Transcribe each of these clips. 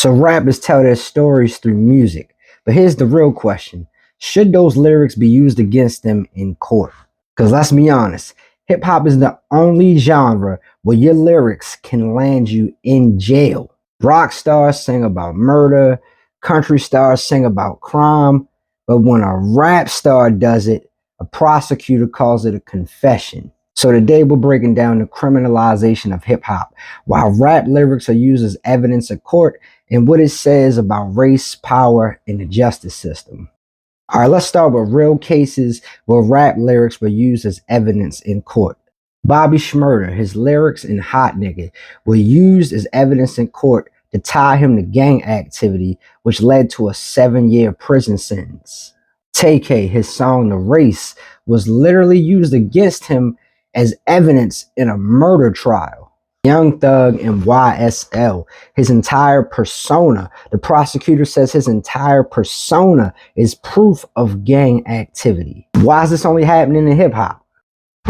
So rappers tell their stories through music. But here's the real question. Should those lyrics be used against them in court? Because let's be honest, hip hop is the only genre where your lyrics can land you in jail. Rock stars sing about murder, country stars sing about crime, but when a rap star does it, a prosecutor calls it a confession. So today we're breaking down the criminalization of hip hop, while rap lyrics are used as evidence in court, and what it says about race, power, and the justice system. All right, let's start with real cases where rap lyrics were used as evidence in court. Bobby Shmurda, his lyrics in Hot Nigga were used as evidence in court to tie him to gang activity, which led to a 7-year prison sentence. TK, his song The Race, was literally used against him as evidence in a murder trial. Young Thug and YSL, his entire persona, the prosecutor says his entire persona is proof of gang activity. Why is this only happening in hip hop?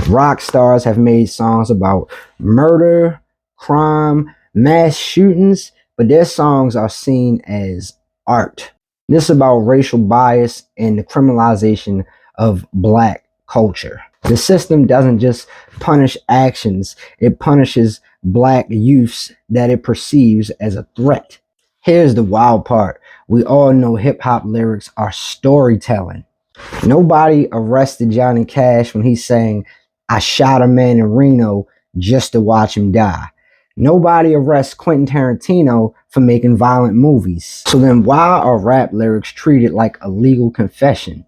Rock stars have made songs about murder, crime, mass shootings, but their songs are seen as art. This is about racial bias and the criminalization of black culture. The system doesn't just punish actions, it punishes black youths that it perceives as a threat. Here's the wild part. We all know hip hop lyrics are storytelling. Nobody arrested Johnny Cash when he's saying, "I shot a man in Reno just to watch him die." Nobody arrests Quentin Tarantino for making violent movies. So then why are rap lyrics treated like a legal confession?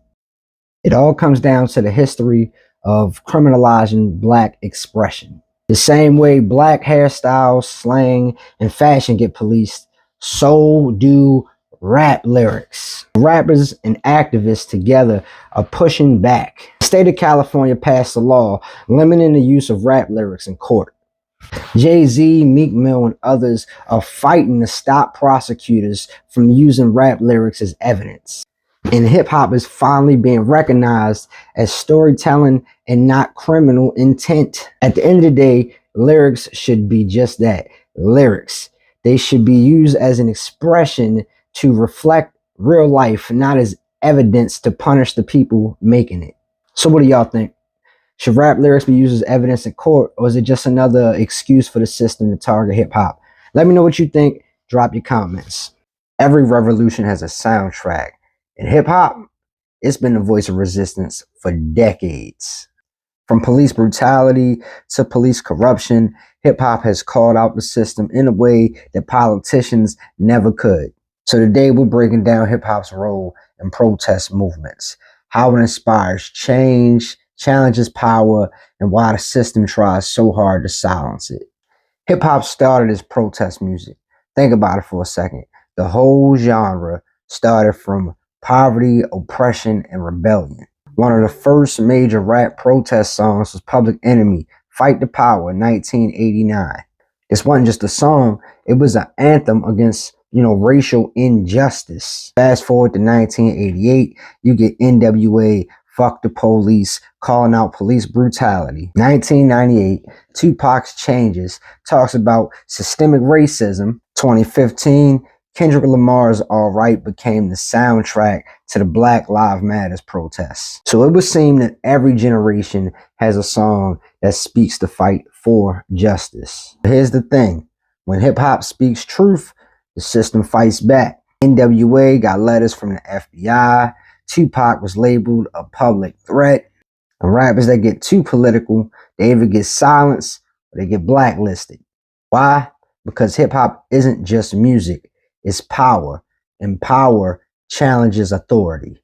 It all comes down to the history of criminalizing black expression. The same way black hairstyles, slang, and fashion get policed, so do rap lyrics. Rappers and activists together are pushing back. The state of California passed a law limiting the use of rap lyrics in court. Jay-Z, Meek Mill, and others are fighting to stop prosecutors from using rap lyrics as evidence. And hip-hop is finally being recognized as storytelling and not criminal intent. At the end of the day, lyrics should be just that, lyrics. They should be used as an expression to reflect real life, not as evidence to punish the people making it. So what do y'all think? Should rap lyrics be used as evidence in court, or is it just another excuse for the system to target hip-hop? Let me know what you think. Drop your comments. Every revolution has a soundtrack. In hip-hop, it's been the voice of resistance for decades. From police brutality to police corruption, hip-hop has called out the system in a way that politicians never could. So today we're breaking down hip-hop's role in protest movements, how it inspires change, challenges power, and why the system tries so hard to silence it. Hip-hop started as protest music. Think about it for a second. The whole genre started from poverty, oppression, and rebellion. One of the first major rap protest songs was Public Enemy, Fight the Power, 1989. This wasn't just a song, it was an anthem against, racial injustice. Fast forward to 1988, you get NWA, Fuck the Police, calling out police brutality. 1998, Tupac's Changes talks about systemic racism. 2015, Kendrick Lamar's All Right became the soundtrack to the Black Lives Matter protests. So it would seem that every generation has a song that speaks the fight for justice. But here's the thing. When hip-hop speaks truth, the system fights back. NWA got letters from the FBI. Tupac was labeled a public threat. And rappers that get too political, they either get silenced or they get blacklisted. Why? Because hip-hop isn't just music. It's power, and power challenges authority.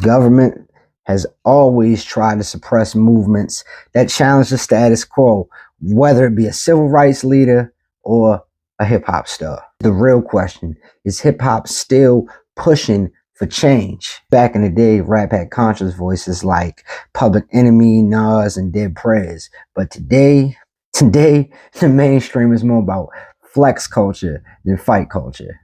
Government has always tried to suppress movements that challenge the status quo, whether it be a civil rights leader or a hip-hop star. The real question is hip-hop still pushing for change? Back in the day, rap had conscious voices like Public Enemy, Nas, and Dead Prez. But today, the mainstream is more about flex culture than fight culture.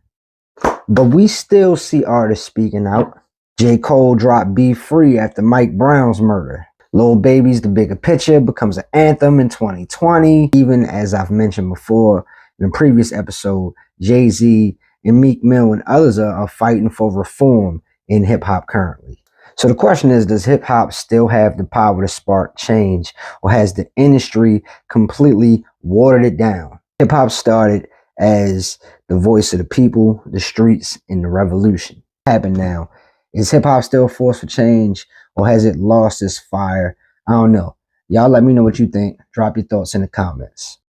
But we still see artists speaking out. J. Cole dropped Be Free after Mike Brown's murder. Lil Baby's The Bigger Picture becomes an anthem in 2020. Even as I've mentioned before in a previous episode, Jay-Z and Meek Mill and others are fighting for reform in hip hop currently. So the question is, does hip hop still have the power to spark change, or has the industry completely watered it down? Hip hop started as the voice of the people, the streets, and the revolution. What happened now? Is hip hop still a force for change, or has it lost its fire? I don't know. Y'all let me know what you think. Drop your thoughts in the comments.